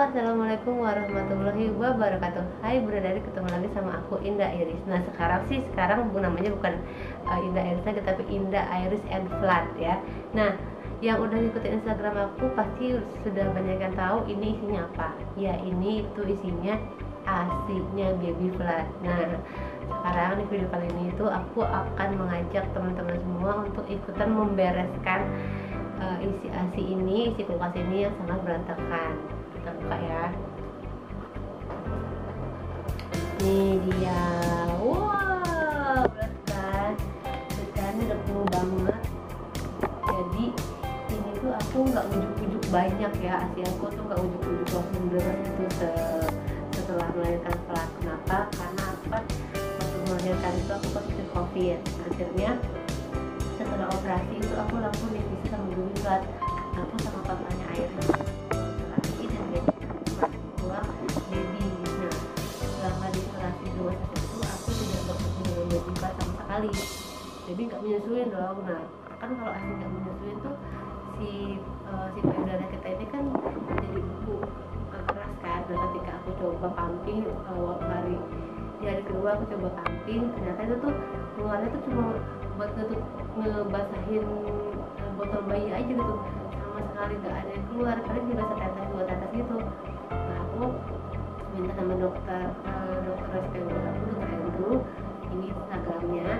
Assalamualaikum warahmatullahi wabarakatuh. Hai Bunda Dari, ketemu lagi sama aku Indah Iris. Nah sekarang namanya bukan Indah Iris lagi, tapi Indah Iris and Flat ya. Nah yang udah ngikutin Instagram aku pasti sudah banyak yang tahu ini isinya apa. Ya ini itu isinya asinya baby flat. Nah sekarang di video kali ini itu aku akan mengajak teman-teman semua untuk ikutan membereskan isi asi ini, isi kulkas ini yang sangat berantakan. Kita buka ya. Ini dia. Wow, berat kan? Sekarang udah penuh banget. Jadi ini tuh aku nggak ujuk-ujuk banyak ya, asi aku tuh nggak ujuk-ujuk langsung beres itu setelah melahirkan flat. Kenapa? Karena apa? Waktu melahirkan itu aku positif COVID. Akhirnya setelah operasi itu aku langsung divisi sama baby flat. Aku sama papanya airnya laki dan baby pulang baby. Nah selama di isolasi 2 saat itu aku tidak bertemu dengan baby flat sama sekali. Jadi nggak menyusuin dong. Nah kan kalau asi nggak menyusuin tuh si payudara kita ini kan jadi beku keras kan. Dan ketika aku coba pumping di hari kedua aku coba pumping, ternyata itu tuh keluarnya tuh cuma buat ngebasahin botol bayi aja gitu, sama sekali nggak ada yang keluar, paling juga setetes 2 tetes gitu. Nah aku minta sama dokter SPW aku, dokter Andrew, ini Instagramnya,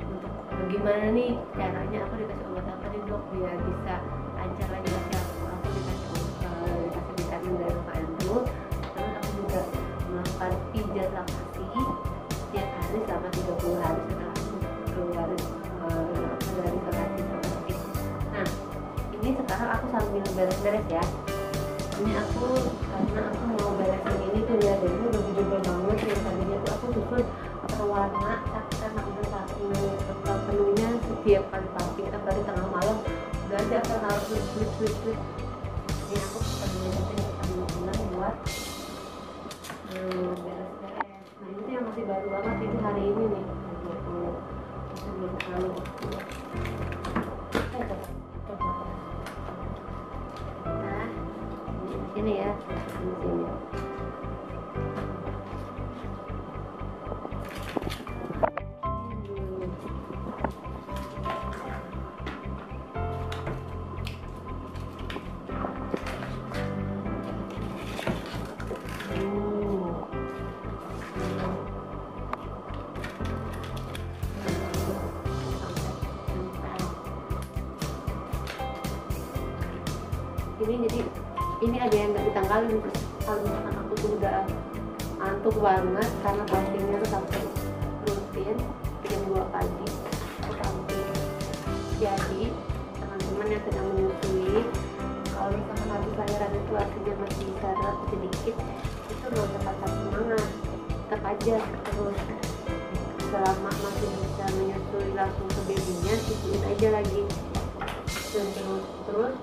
untuk gimana nih caranya aku dikasih obat apa nih dok biar bisa lancar lagi asi aku dikasih vitamin dari dokter Andrew. Terus aku juga melakukan pijat laktasi setiap hari selama 30 hari setelah aku keluar dari isolasi. Nah ini sekarang aku sambil beres-beres ya. Ini aku karena aku mau beresin ini tuh ya, dan ini udah jebol banget. Yang tadinya tuh aku susun berwarna, tapi karena udah saking penuhnya setiap kali pumping kita balik tengah malam udah aja aku harus switch. Ini aku tadinya teman-teman buat beres-beres. Nah ini tuh yang masih baru banget, ini hari ini nih. Sebelum terlalu nah di sini ya, di sini. Ini jadi ini ada yang nggak ditanggalin. Kalau misalkan aku tuh udah antuk banget karena pumpingnya tuh sampai rutin jam 2 pagi aku pumping. Jadi teman-teman yang sedang menyusui, kalau misalkan habis lahiran itu artinya masih syarat sedikit, itu nggak usah patah semangat, tetap aja terus selama masih bisa menyusui langsung ke babynya, susuin aja lagi dan terus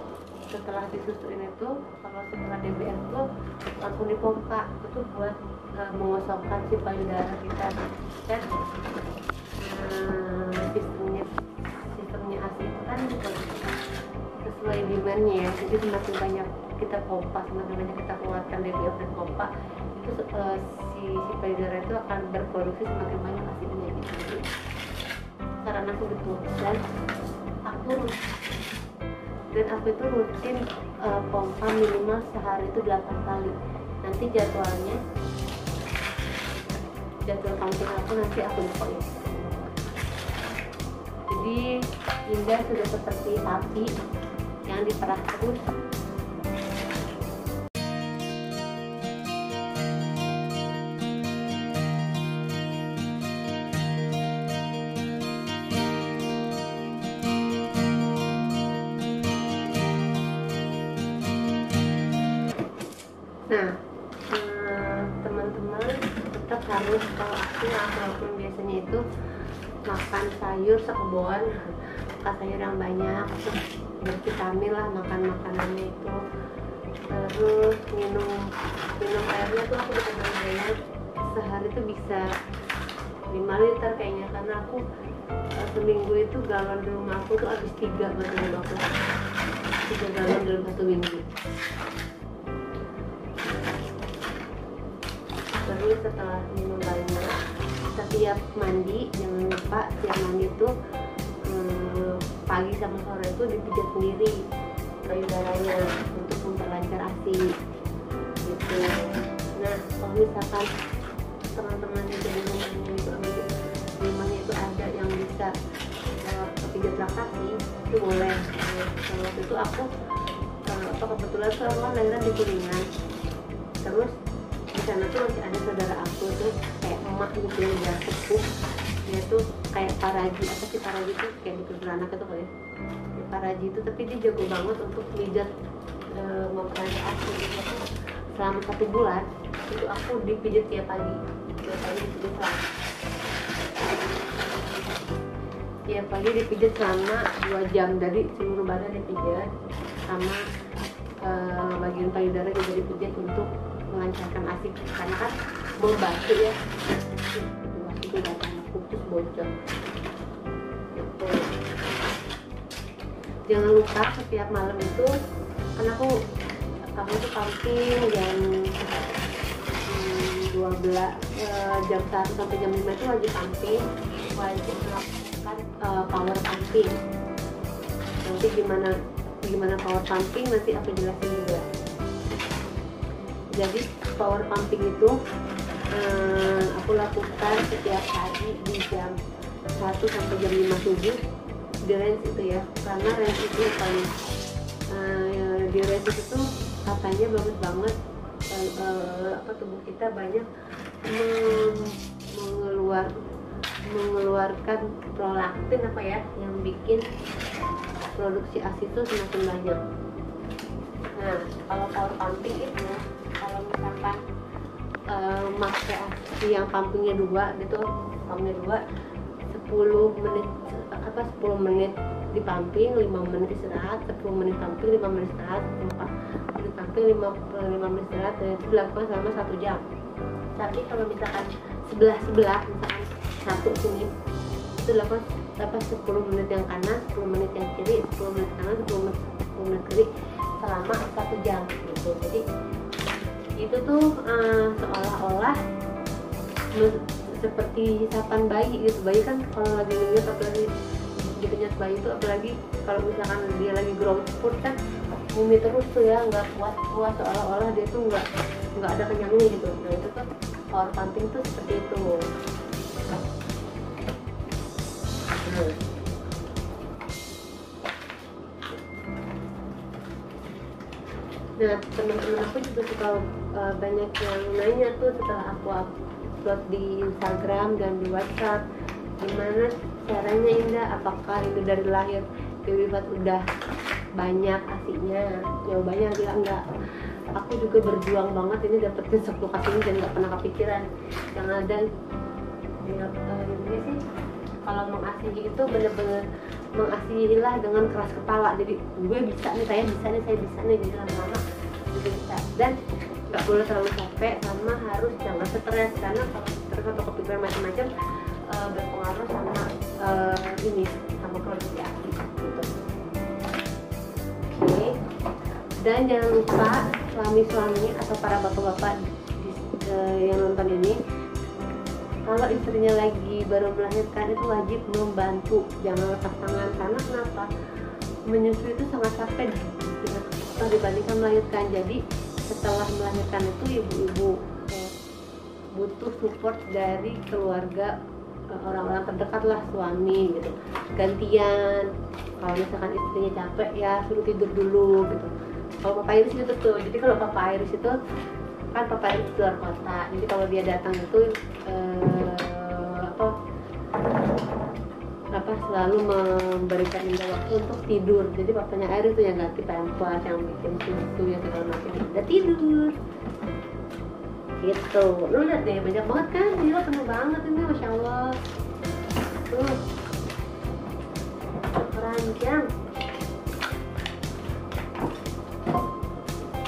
setelah disusuin itu, kalau setelah DBR itu langsung dipompa. Itu buat mengosongkan si payudara kita dan sistemnya ASI itu kan sesuai demandnya ya. Jadi semakin banyak kita pompa, semakin banyak kita keluarkan DBR dan pompa, itu si payudara itu akan berproduksi semakin banyak ASI-nya gitu. Jadi saran aku gitu. Dan aku itu rutin pompa minimal sehari itu 8 kali. Nanti jadwal pumping aku nanti aku infoin. Jadi Jadi Indah sudah seperti sapi yang diperah terus. Nah, teman-teman tetap harus, kalau aku walaupun biasanya itu makan sayur sekebon, makan sayur yang banyak, terus bervitamin lah, makan makanannya itu, terus minum airnya tuh aku benar-benar banyak, sehari tuh bisa 5 liter kayaknya, karena aku seminggu itu galon di rumah aku tuh habis 3 galon aku, 3 galon dalam 1 minggu. Terus setelah minum banyak, setiap mandi jangan lupa setiap mandi itu pagi sama sore itu dipijat sendiri payudaranya untuk memperlancar ASI gitu. Nah, kalau misalkan teman-teman yang di rumahnya itu ada yang bisa kepijat laktasi, itu boleh. Kalau waktu itu aku kebetulan aku lahiran di Kuningan, terus di sana tuh masih ada saudara aku tuh kayak emak gitu yang udah sepuh, dia tuh kayak Paraji, apa sih Paraji tuh kayak di anak itu kali ya, Paraji itu, tapi dia jago banget untuk pijat memperlancar ASI gitu. Selama 1 bulan itu aku dipijat tiap pagi dipijat tiap pagi dipijat selama 2 jam, dari seluruh badan dipijat, sama bagian payudara juga dipijat untuk melancarkan ASI, karena kan membantu ya, itu datang putus bocor gitu. Jangan lupa setiap malam itu, karena kamu tuh pumping jam 12 jam 1 sampai jam 5 itu wajib pumping, wajib melakukan power pumping. Nanti gimana power pumping nanti aku jelasin juga. Jadi power pumping itu aku lakukan setiap hari di jam 1 sampai jam 5 subuh di range itu ya, karena range itu paling di range itu katanya bagus banget, tubuh kita banyak mengeluarkan prolaktin apa ya, yang bikin produksi ASI itu semakin banyak. Nah, kalau power pumping itu, kalau misalkan pakai ASI yang pumpingnya 2 gitu, pumpingnya 2, 10 menit di pumping, 5 menit istirahat, 10 menit pumping, 5 menit istirahat, 10 menit pumping, 5 menit istirahat, dan itu dilakukan selama 1 jam. Tapi kalau misalkan sebelah misalkan satu sini, itu dilakukan 10 menit yang kanan, 10 menit yang kiri, 10 menit kanan, 10 menit kiri, selama 1 jam gitu. Jadi itu tuh seolah-olah seperti hisapan bayi gitu. Bayi kan kalau lagi ngenyot, apalagi nyot bayi itu, apalagi kalau misalkan dia lagi growth spurt kan ngumi terus tuh ya, nggak puas, seolah-olah dia tuh nggak ada kenyangnya gitu. Nah, itu tuh power pumping tuh seperti itu. Nah, teman-teman aku juga suka banyak yang nanya tuh setelah aku upload di Instagram dan di WhatsApp, gimana caranya Indah, apakah itu dari lahir Bebifat udah banyak ASI-nya? Jawabannya bilang enggak. Aku juga berjuang banget ini dapetin 10 ASI dan nggak pernah kepikiran. Yang ada ini sih, kalau mengasihi itu bener-bener mengasihilah dengan keras kepala. Jadi gue bisa nih, saya bisa nih, jadi lama-lama gue bisa. Dan nggak boleh terlalu capek, sama harus jangan stres, karena kalau stres atau kepikiran macam-macam berpengaruh sama sama produksi ASI gitu. Oke. Dan jangan lupa suami-suami atau para bapak-bapak yang nonton ini, kalau istrinya lagi baru melahirkan itu wajib membantu, jangan lepas tangan. Karena kenapa? Menyusui itu sangat capek dibandingkan melahirkan. Jadi setelah melahirkan itu ibu-ibu butuh support dari keluarga orang-orang terdekat lah, suami gitu, gantian. Kalau misalkan istrinya capek ya suruh tidur dulu gitu. Kalau Papa Iris itu tuh, jadi kalau Papa Iris itu kan Papa Iris keluar kota, jadi kalau dia datang itu selalu memberikan Indah waktu untuk tidur. Jadi papanya Iris tuh yang ganti pampers, yang bikin susu, yang segala macam. Udah tidur gitu. Lu lihat deh, banyak banget kan, gila penuh banget ini, masya Allah. Tuh keranjang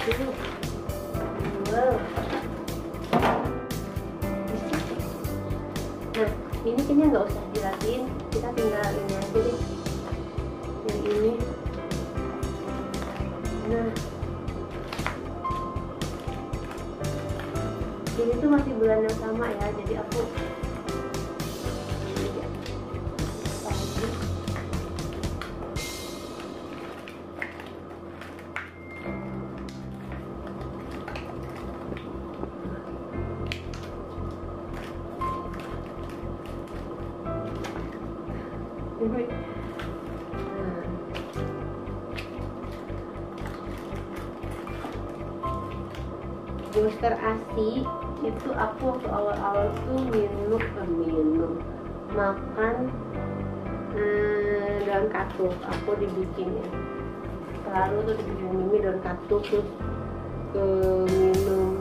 tuh. Wow. Nah ini kayaknya nggak usah jelasin, kita tinggal ini aja deh, yang ini. Nah ini tuh masih bulan yang sama ya, jadi aku booster ASI itu aku waktu awal-awal tuh minum makan daun katuk, aku dibikin ya, selalu tuh dibikin Mimi daun katuk, terus minum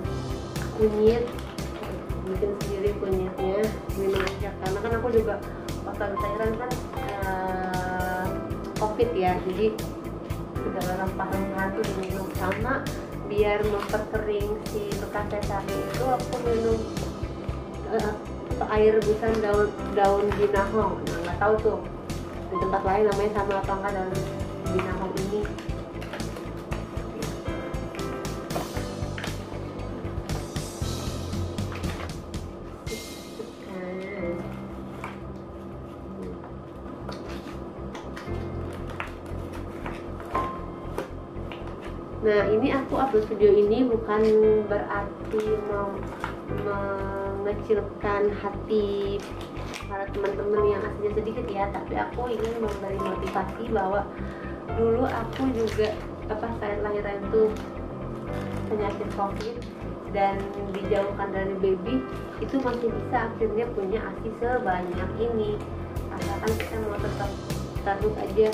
kunyit, bikin sendiri kunyitnya, minum aja. Karena kan aku juga waktu habis lahiran kan COVID ya, jadi segala rempah-rempahan tuh diminum. Sama biar memperkering si bekas sesame itu aku minum air rebusan daun jinahong. Nah nggak tahu tuh di tempat lain namanya sama apa enggak daun jinahong ini. Nah ini aku upload video ini bukan berarti mau mengecilkan hati para teman-teman yang aslinya sedikit ya, tapi aku ingin memberi motivasi bahwa dulu aku juga saat lahiran itu penyakit COVID dan dijauhkan dari baby, itu masih bisa akhirnya punya ASI sebanyak ini. Asalkan kita mau tetap terus aja,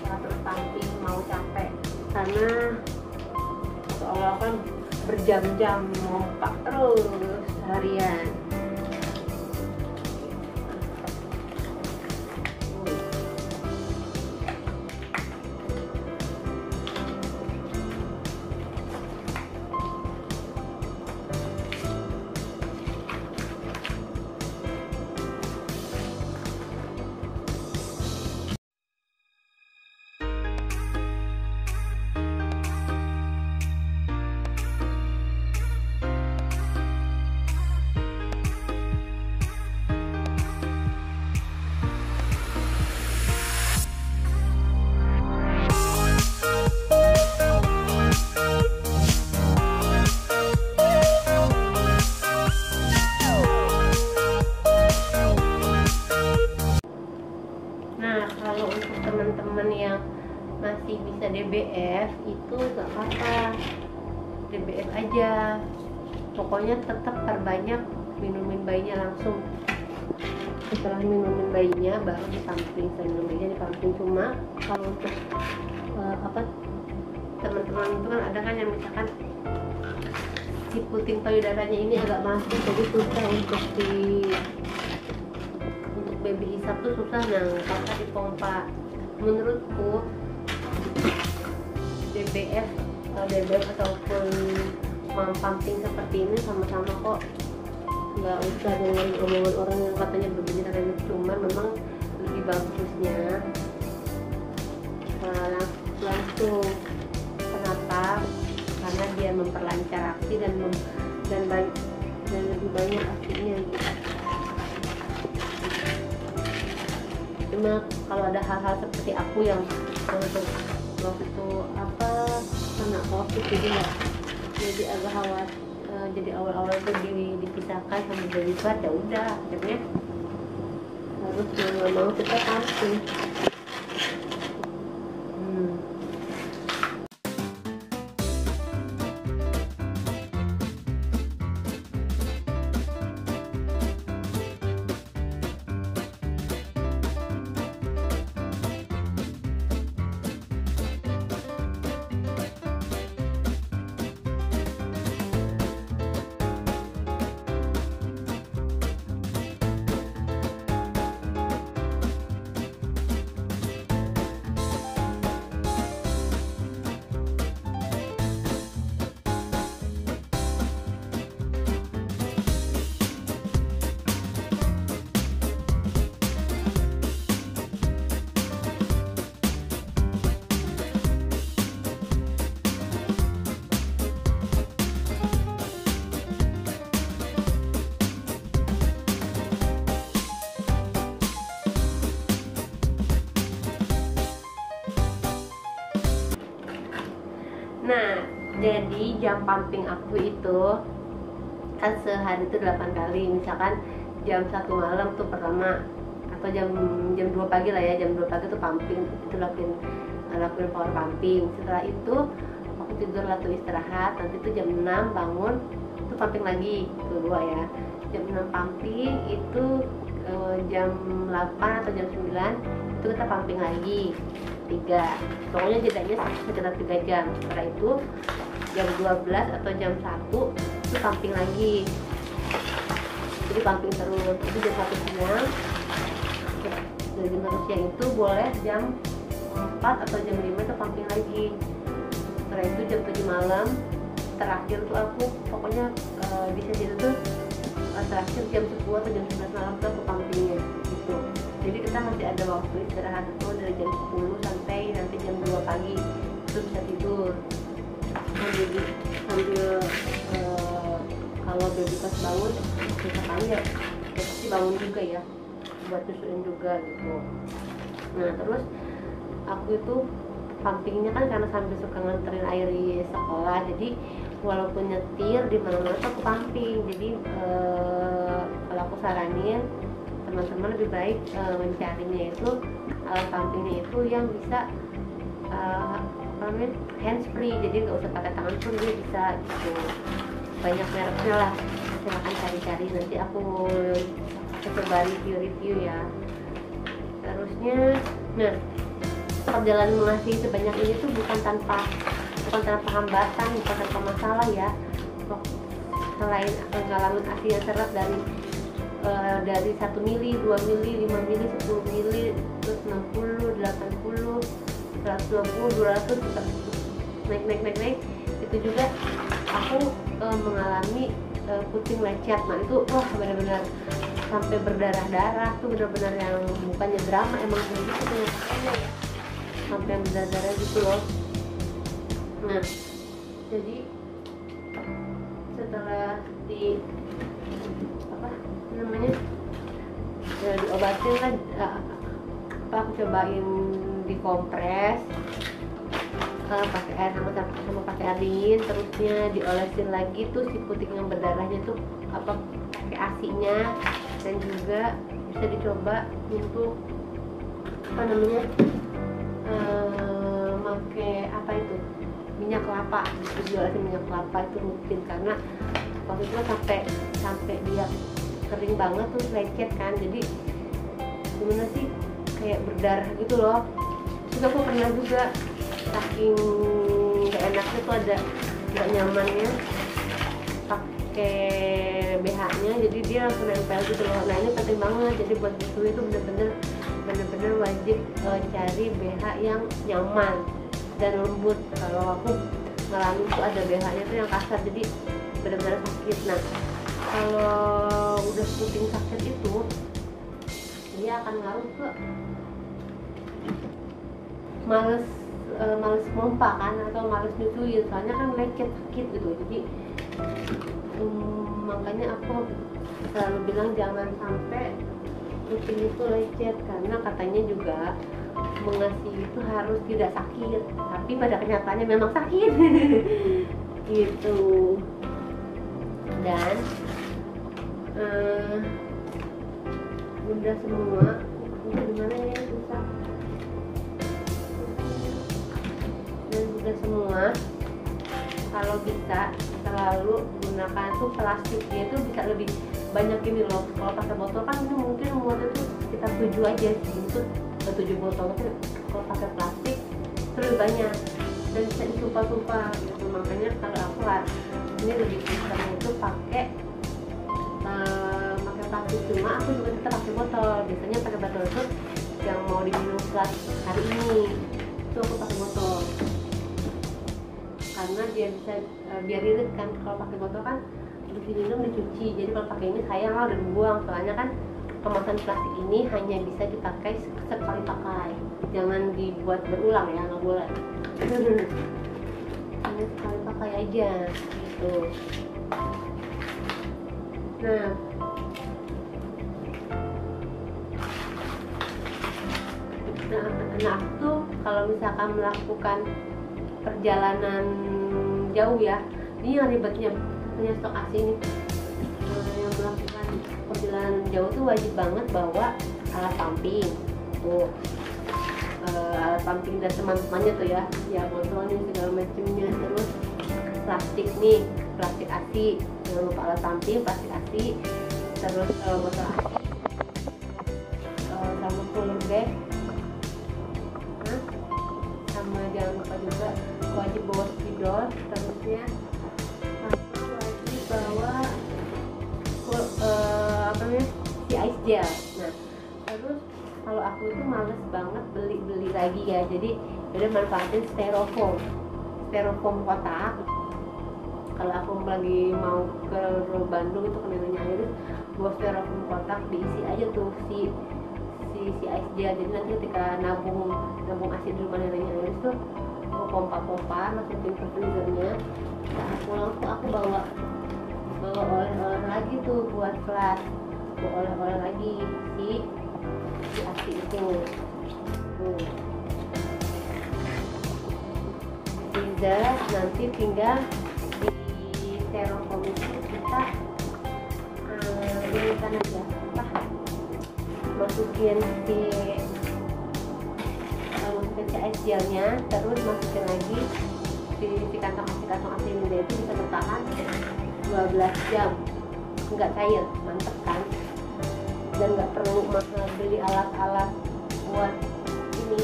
terus pumping, mau capek. Karena seolah kan berjam-jam ngompak terus seharian. Kalau untuk teman-teman yang masih bisa DBF itu gak apa-apa, DBF aja, pokoknya tetap perbanyak minumin bayinya langsung. Setelah minumin bayinya baru disamping, minum bayinya disamping. Cuma kalau untuk teman-teman itu kan ada kan yang misalkan si puting payudaranya ini agak masuk, jadi susah untuk baby hisap tuh susah, nah karena dipompa. Menurutku DBF ataupun mom pumping seperti ini sama-sama kok, nggak usah dengerin omongan orang yang katanya begini katanya. Cuman memang lebih bagusnya langsung. Kenapa? Karena dia memperlancar aksi dan lebih banyak aksinya gitu. Cuma kalau ada hal-hal seperti aku yang waktu itu kena COVID jadi agak khawatir, jadi awal-awal itu dipisahkan sama baby fat, ya udah akhirnya terus nggak mau kita pumping. Nah, jadi jam pumping aku itu kan sehari itu 8 kali. Misalkan jam 1 malam tuh pertama, atau jam 2 pagi lah ya, jam 2 pagi tuh pumping, itu lakuin power pumping. Setelah itu aku tidur atau istirahat, nanti tuh jam 6 bangun tuh pumping lagi, itu 2 ya. Jam 6 pumping, itu jam 8 atau jam 9 itu kita pumping lagi 3, pokoknya jedanya sekitar 3 jam. Setelah itu jam 12 atau jam 1 itu pumping lagi, jadi pumping terus. Itu jam 1 siang, dari jam 1 siang itu boleh jam 4 atau jam 5 itu pumping lagi. Setelah itu jam 7 malam terakhir tuh aku pokoknya di sesi itu tuh terakhir jam 10 atau jam 11 malam tuh aku pumpingnya gitu. Jadi kita masih ada waktu istirahat itu dari jam 10 sampai nanti jam 2 pagi itu bisa tidur sambil kalau baby pas bangun misalkan ya pasti bangun juga ya buat susuin juga gitu. Nah terus aku itu pumpingnya kan karena sambil suka nganterin air di sekolah, jadi walaupun nyetir di mana-mana tuh aku pumping. Jadi kalau aku saranin teman-teman lebih baik mencarinya itu alat pumpingnya itu yang bisa hands free, jadi nggak usah pakai tangan pun dia bisa gitu. Banyak mereknya lah, silahkan cari-cari, nanti aku coba review ya. Terusnya, nah perjalanan mengasih sebanyak ini tuh bukan tanpa hambatan, bukan tanpa masalah ya. Selain ngalamin ASI yang seret dari 1 mili, 2 mili, 5 mili, 10 mili, terus 60, 80, 120, 200, naik, itu juga aku mengalami kucing lecet. Nah itu wah benar-benar sampai berdarah-darah tuh, benar-benar yang bukannya drama, emang begitu tuh ya, sampai berdarah-darah gitu loh. Nah jadi setelah diobatin kan, aku cobain dikompres pakai air sama pakai air dingin, terusnya diolesin lagi tuh si puting yang berdarahnya tuh pakai asinya, dan juga bisa dicoba untuk pakai itu minyak kelapa, gitu, diolesin minyak kelapa itu rutin, karena waktu itu sampai dia kering banget tuh lecet kan, jadi gimana sih kayak berdarah gitu loh. Terus aku pernah juga saking gak enaknya tuh ada gak nyamannya pakai BH-nya, jadi dia langsung nempel gitu loh. Nah ini penting banget, jadi buat bisu itu bener-bener wajib cari BH yang nyaman dan lembut. Kalau aku ngalamin tuh ada BH-nya tuh yang kasar, jadi bener-bener sakit. Nah kalau udah puting sakit itu dia akan ngaruh ke males pompa kan, atau males nyusuin, soalnya kan lecet sakit gitu. Jadi makanya aku selalu bilang jangan sampai puting itu lecet, karena katanya juga mengasihi itu harus tidak sakit, tapi pada kenyataannya memang sakit gitu. Dan udah semua, gimana ya, susah. Dan udah semua, kalau bisa selalu gunakan tuh plastik, dia tuh bisa lebih banyak ini loh. Kalau pakai botol kan ini mungkin muatnya tuh sekitar 7 aja sih, itu 7 botol. Tapi kalau pakai plastik itu lebih banyak dan bisa ditumpah-tumpah gitu. Makanya kalau aku ini lebih susahnya itu pakai plastik, cuma aku juga tetap pakai botol. Biasanya pakai botol itu yang mau diminum setelah hari ini itu aku pakai botol, karena dia bisa biar irit kan. Kalau pakai botol kan habis diminum dicuci, jadi kalau pakai ini sayang lah, udah dibuang. Soalnya kan kemasan plastik ini hanya bisa dipakai sekali pakai, jangan dibuat berulang ya, nggak boleh. Hanya sekali pakai aja gitu. Nah, anak tuh kalau misalkan melakukan perjalanan jauh ya, ini yang ribetnya punya stok AC ini. Yang melakukan perjalanan jauh tuh wajib banget bawa alat pumping tuh, alat pumping dan teman-temannya tuh ya, botolnya segala macamnya. Terus plastik nih, plastik AC, jangan lupa alat pumping, plastik AC, terus botol AC, sama cooler bag, sama jangan lupa juga wajib bawa spidol, terusnya sama wajib bawa si ice gel. Nah, terus kalau aku itu males banget beli lagi ya, jadi manfaatin styrofoam kotak. Kalau aku lagi mau ke Bandung itu ke neneknya Iris, bawa styrofoam kotak, diisi aja tuh si ice gel. Jadi nanti ketika nabung asin di rumah neneknya Iris tuh, aku pompa masukin ke freezernya. Nah, pulang tuh aku bawa oleh-oleh lagi tuh buat kelas, bawa oleh-oleh lagi si asin itu. Freezer nanti tinggal di styrofoam itu kita inikan aja masukin si ice gelnya, terus masukin lagi di kantong asin ini. Itu bisa bertahan 12 jam, nggak cair, mantep kan. Dan nggak perlu beli alat-alat buat ini,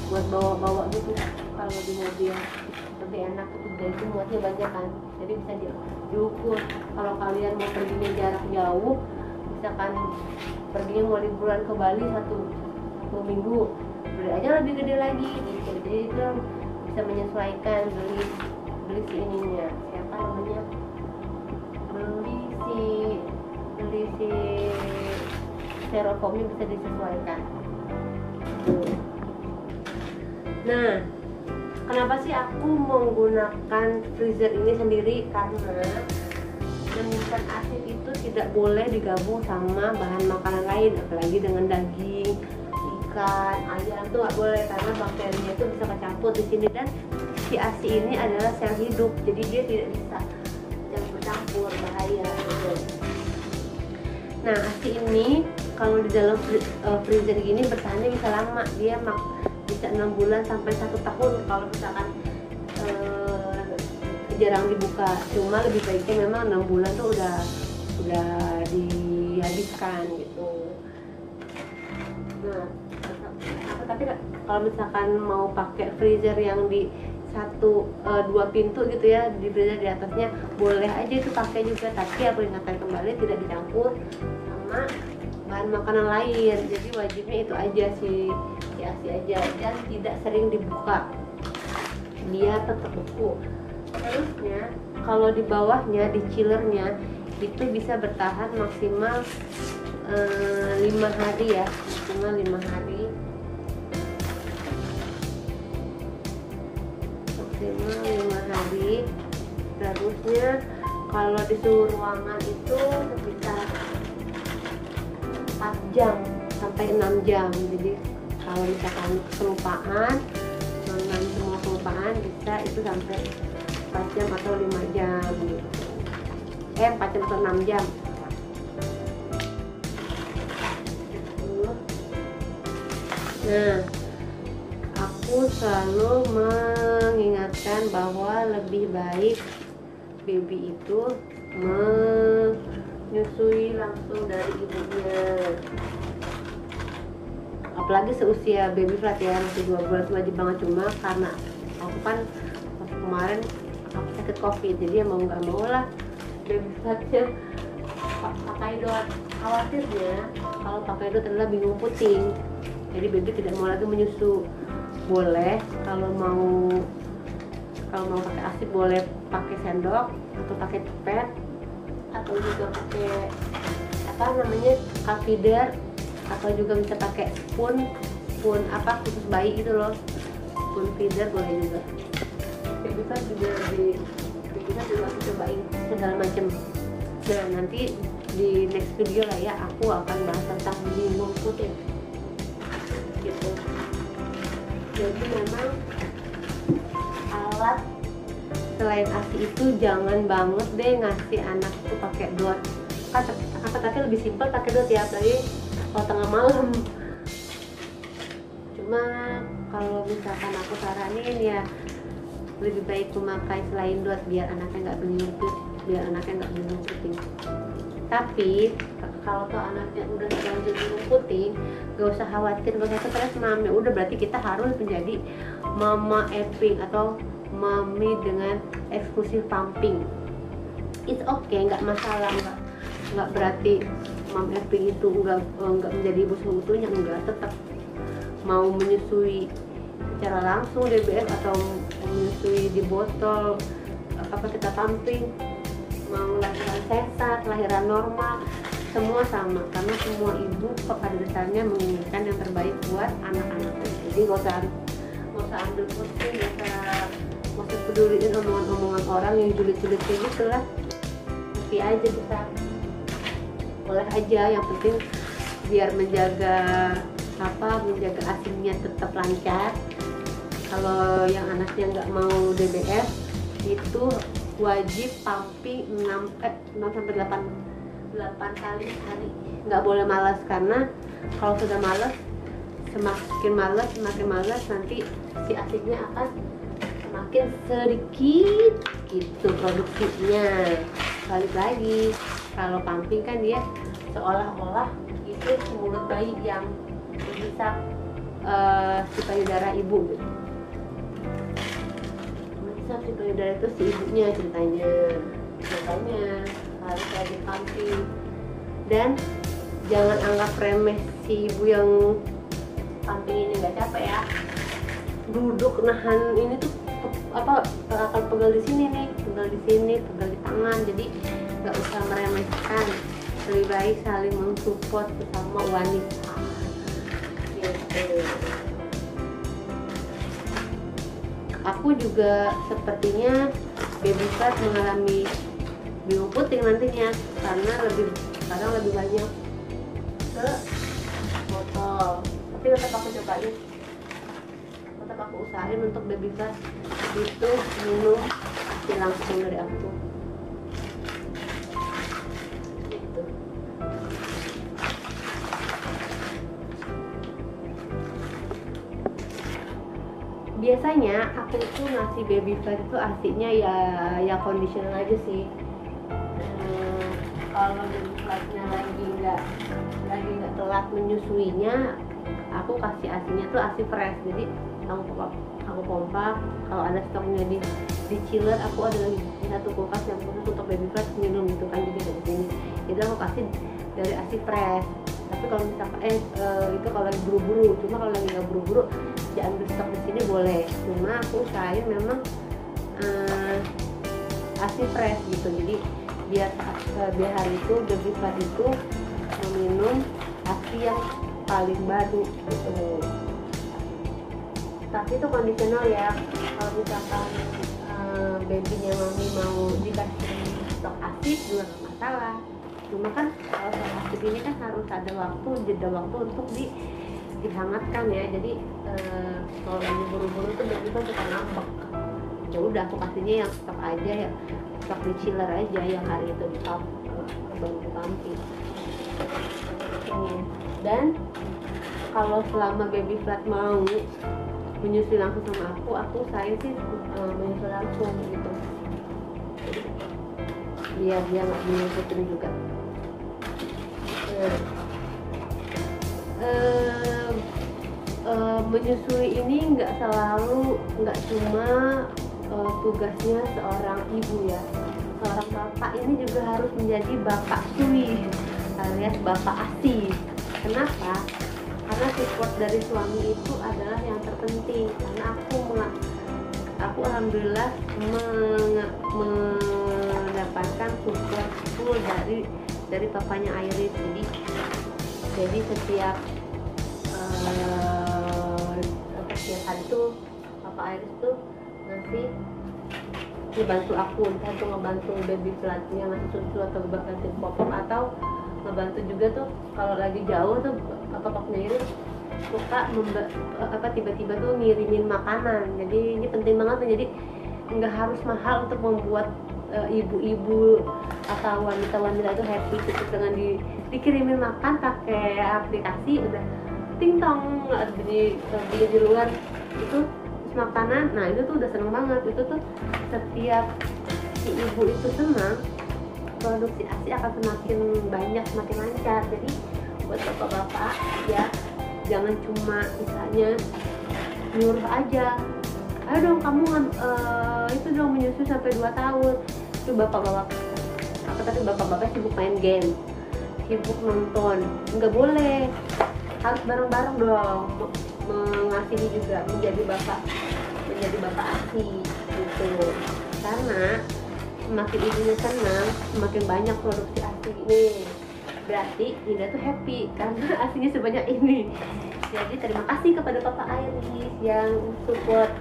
buat bawa-bawa gitu. Kalau di mobil lebih enak itu muatnya banyak kan, jadi bisa diukur. Kalau kalian mau perginya jarak jauh, misalkan perginya mau liburan ke Bali satu minggu, beli aja lebih gede lagi gitu. Jadi itu bisa menyesuaikan, beli si ininya, siapa namanya, beli si styrofoamnya bisa disesuaikan. Nah, kenapa sih aku menggunakan freezer ini sendiri? Karena menyimpan asin itu tidak boleh digabung sama bahan makanan lain, apalagi dengan daging, ikan, ayam tuh nggak boleh, karena bakterinya itu bisa kecampur di sini. Dan si ASI ini adalah sel hidup, jadi dia tidak bisa campur, bahaya gitu. Nah, ASI ini kalau di dalam freezer gini bertahannya bisa lama, dia bisa 6 bulan sampai 1 tahun kalau misalkan jarang dibuka. Cuma lebih baiknya memang 6 bulan tuh udah dihabiskan gitu. Nah, tapi kalau misalkan mau pakai freezer yang di 2 pintu gitu ya, di freezer di atasnya boleh aja itu pakai juga, tapi aku ingatkan kembali tidak dicampur sama bahan makanan lain. Jadi wajibnya itu aja si ASI aja, dan tidak sering dibuka, dia tetap beku. Terusnya kalau di bawahnya, di chillernya itu bisa bertahan maksimal 5 hari ya, maksimal 5 hari, maksimal 5 hari. Terusnya kalau di suhu ruangan itu sekitar 4 jam sampai 6 jam. Jadi kalau misalkan kelupaan, semua kelupaan bisa itu sampai 4 jam atau 5 jam gitu. 4 jam atau 6 jam. Nah, aku selalu mengingatkan bahwa lebih baik baby itu menyusui langsung dari ibunya, apalagi seusia baby flat ya, masih 2 bulan wajib banget. Cuma karena aku kan waktu kemarin aku sakit covid, jadi ya mau nggak mau lah baby flatnya pakai dot. Khawatirnya kalau pakai dot adalah bingung puting, jadi baby tidak mau lagi menyusu. Boleh kalau mau pakai ASI boleh pakai sendok atau pakai pipet atau juga pakai apa namanya cup feeder, atau juga bisa pakai spoon apa khusus bayi gitu loh, spoon feeder boleh juga. Baby kan juga aku cobain segala macam. Nah, nanti di next video lah ya, aku akan bahas tentang bingung puting gitu. Jadi memang alat selain ASI itu jangan banget deh ngasih anak itu pakai dot. Tapi lebih simpel pakai dot ya, apalagi kalau tengah malam. Cuma kalau misalkan aku saranin ya lebih baik memakai selain dot biar anaknya nggak bingung puting. Tapi kalau tuh anaknya udah terlanjur bingung puting, gak usah khawatir, gak usah stres mami. Udah berarti kita harus menjadi mama effing atau mami dengan eksklusif pumping. It's okay, nggak masalah, nggak berarti mom effing itu nggak menjadi ibu seutuhnya, enggak. Tetap mau menyusui secara langsung DBS atau menyusui di botol, apa kita pumping, mau lahiran sesar, lahiran normal, semua sama, karena semua ibu pada dasarnya menginginkan yang terbaik buat anak-anaknya. Jadi nggak usah ambil pusing, nggak usah peduliin omongan-omongan orang yang julid-julid kayak gitu lah. Tapi aja bisa, boleh aja, yang penting biar menjaga ASInya tetap lancar. Kalau yang anaknya nggak mau DBS itu wajib pumping 6 sampai 8 kali sehari, nggak boleh malas, karena kalau sudah malas, semakin malas nanti si ASInya akan semakin sedikit gitu produksinya. Balik lagi, kalau pumping kan dia seolah-olah itu mulut bayi yang menghisap si payudara ibu gitu. Menghisap si payudara itu si ibunya ceritanya, makanya harus lagi pumping. Dan jangan anggap remeh si ibu yang pumping ini nggak capek ya. Duduk nahan ini tuh akan pegal di sini nih, pegal di sini, pegal di tangan. Jadi nggak usah meremehkan, lebih baik saling mensupport sesama wanita gitu. Aku juga sepertinya baby fat mengalami bingung puting nantinya, karena sekarang lebih banyak ke botol. Tapi tetap aku cobain, tetap aku usahain untuk baby fat itu minum langsung dari aku gitu. Biasanya aku itu ngasih baby fat itu ASInya ya conditional aja sih. Kalau baby fatnya lagi nggak telat menyusuinya, aku kasih ASInya tuh ASI fresh. Jadi aku pompa, kalau ada stoknya di chiller, aku ada lagi satu kulkas yang khusus untuk baby fat minum gitu kan, jadi dari sini. Jadi aku kasih dari ASI fresh. Tapi kalau misalkan itu kalau lagi buru-buru, cuma kalau lagi nggak buru-buru jangan ambil stok di sini boleh. Cuma aku usahain memang ASI fresh gitu. Jadi biar hari itu baby fat itu meminum ASI yang paling baru gitu. Tapi itu kondisional ya. Kalau misalkan babynya mami mau dikasih stok ASI juga nggak masalah. Cuma kan kalau stok ASI ini kan harus ada jeda waktu untuk dihangatkan ya. Jadi kalau lagi buru-buru tuh baby kan suka ngambek. Ya udah aku kasihnya yang stok aja ya, stok di chiller aja yang hari itu baru dipumping. Dan kalau selama baby flat mau menyusui langsung sama aku usahain sih menyusui langsung gitu, biar dia nggak menyusutin juga. Menyusui ini nggak cuma tugasnya seorang ibu ya, seorang bapak ini juga harus menjadi bapak sui alias bapak ASI. Kenapa? Karena support dari suami itu adalah yang terpenting. Karena aku alhamdulillah mendapatkan support full dari papanya Iris. Jadi setiap hari tuh papa Iris tuh ngebantu aku, entah itu ngebantu baby flatnya ngasih susu atau ganti popok, atau ngebantu juga tuh kalau lagi jauh tuh papanya Iris suka tiba-tiba tuh ngirimin makanan. Jadi ini penting banget tuh, jadi nggak harus mahal untuk membuat ibu-ibu atau wanita-wanita itu happy cukup dengan dikirimin makan pakai aplikasi udah ting tong di luar itu makanan. Nah itu tuh udah seneng banget. Itu tuh setiap si ibu itu senang, produksi ASI akan semakin banyak, semakin lancar. Jadi buat bapak-bapak ya, jangan cuma misalnya nyuruh aja, ayo dong kamu itu dong menyusui sampai 2 tahun. Itu bapak-bapak sibuk main game, sibuk nonton, nggak boleh, harus bareng-bareng dong mengasihi juga, menjadi bapak ASI gitu. Karena semakin ibunya senang, semakin banyak produksi ASI ini, berarti Dinda tuh happy karena ASInya sebanyak ini. Jadi terima kasih kepada Papa Iris yang support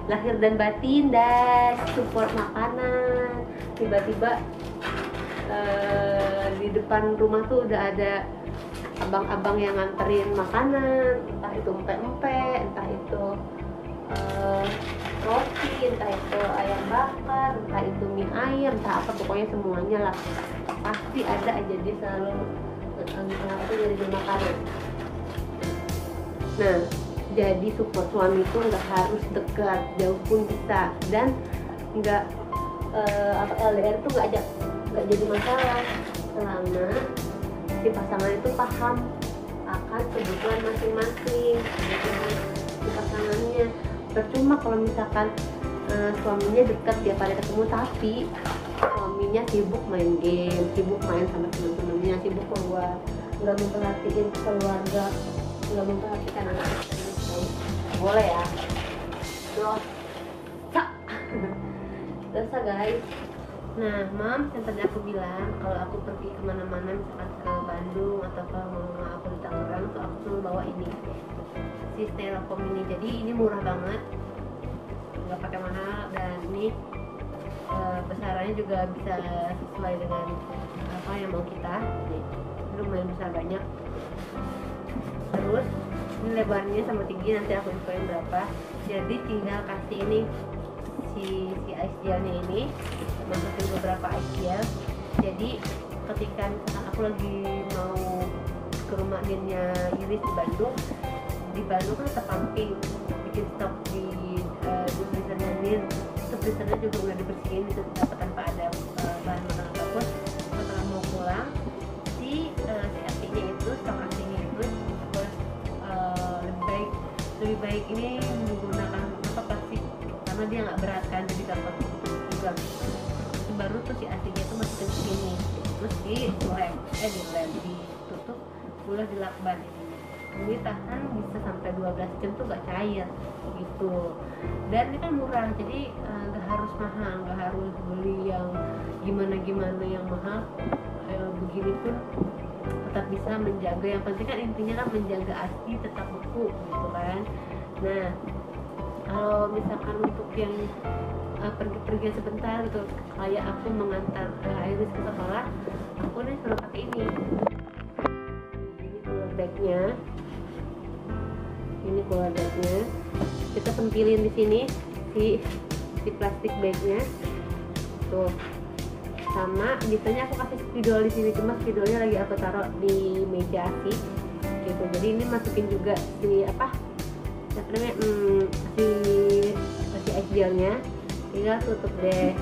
lahir dan batin dan support makanan. Tiba-tiba di depan rumah tuh udah ada abang-abang yang nganterin makanan, entah itu empek-empek, entah itu roti, entah itu ayam bakar, entah itu mie ayam, entah apa, pokoknya semuanya lah pasti ada aja, dia selalu jadi makanan. Nah, jadi support suami itu nggak harus dekat, jauh pun bisa, dan nggak LDR itu nggak jadi masalah selama si pasangan itu paham akan kebutuhan masing-masing si pasangannya. Percuma kalau misalkan suaminya dekat tiap hari ketemu, tapi suaminya sibuk main game, sibuk main sama teman-temannya, sibuk keluar, nggak memperhatikan keluarga, nggak memperhatikan anak istri. Boleh ya, dosa guys. Nah, Mams, yang tadi aku bilang kalau aku pergi kemana-mana, misalkan ke Bandung atau ke mama aku di Tangerang, tuh aku selalu bawa ini, si styrofoam ini. Jadi ini murah banget, nggak pakai mahal, dan ini besarannya juga bisa sesuai dengan apa yang mau kita. Ini lumayan besar, banyak. Terus ini lebarnya sama tinggi, nanti aku infoin berapa. Jadi tinggal kasih ini si ice gelnya ini, masukin beberapa ice gel. Jadi ketika misalkan aku lagi mau ke rumah Ninnya Iris di Bandung kan terpamping bikin stok di freezernya Nin. Freezernya juga udah dibersihin tanpa ada bahan makanan apapun. Setelah mau pulang, si asinya itu, stok asinya itu lebih baik ini menggunakan plastik karena dia nggak berat kan, jadi dapat juga. Baru tuh si asinya itu masukin ke sini, terus ditutup, boleh dilakban. Ini tahan bisa sampai 12 jam tuh gak cair gitu. Dan ini kan murah, jadi gak harus mahal, gak harus beli yang gimana yang mahal. Begini pun tetap bisa menjaga, yang penting kan intinya kan menjaga ASI tetap beku gitu kan. Nah, kalau misalkan untuk yang pergi sebentar gitu, kayak aku mengantar Iris ke sekolah, aku nih suruh pakai ini cooler bagnya. Ini cooler bagnya, kita sempilin di sini si plastik bagnya tuh. Sama biasanya aku kasih spidol di sini, cuma spidolnya lagi aku taruh di meja ASI. gitu. Jadi ini masukin juga si apa namanya si ice gelnya, tinggal tutup deh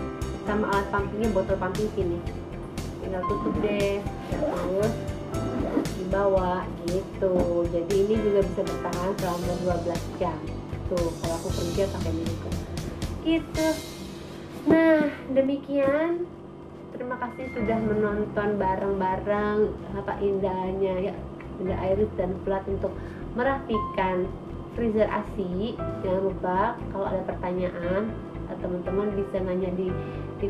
sama alat pumpingnya, botol pumping sini tinggal tutup deh, terus dibawa gitu. Jadi ini juga bisa bertahan selama 12 jam tuh kalau aku kerja pakai ini gitu. Nah demikian, terima kasih sudah menonton bareng-bareng apa indahnya ya Bunda Iris dan Vlad untuk merapikan freezer ASI. Jangan lupa kalau ada pertanyaan teman-teman bisa nanya di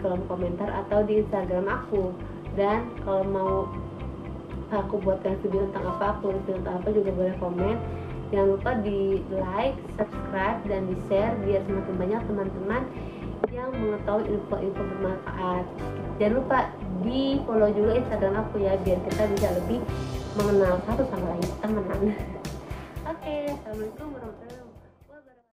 kolom komentar atau di Instagram aku. Dan kalau mau aku buatkan video tentang apa, aku tentang apa juga boleh komen. Jangan lupa di like, subscribe, dan di share biar semakin banyak teman-teman yang mengetahui info-info bermanfaat. Jangan lupa di follow juga Instagram aku ya, biar kita bisa lebih mengenal satu sama lain teman-teman. Oke, assalamualaikum warahmatullahi wabarakatuh.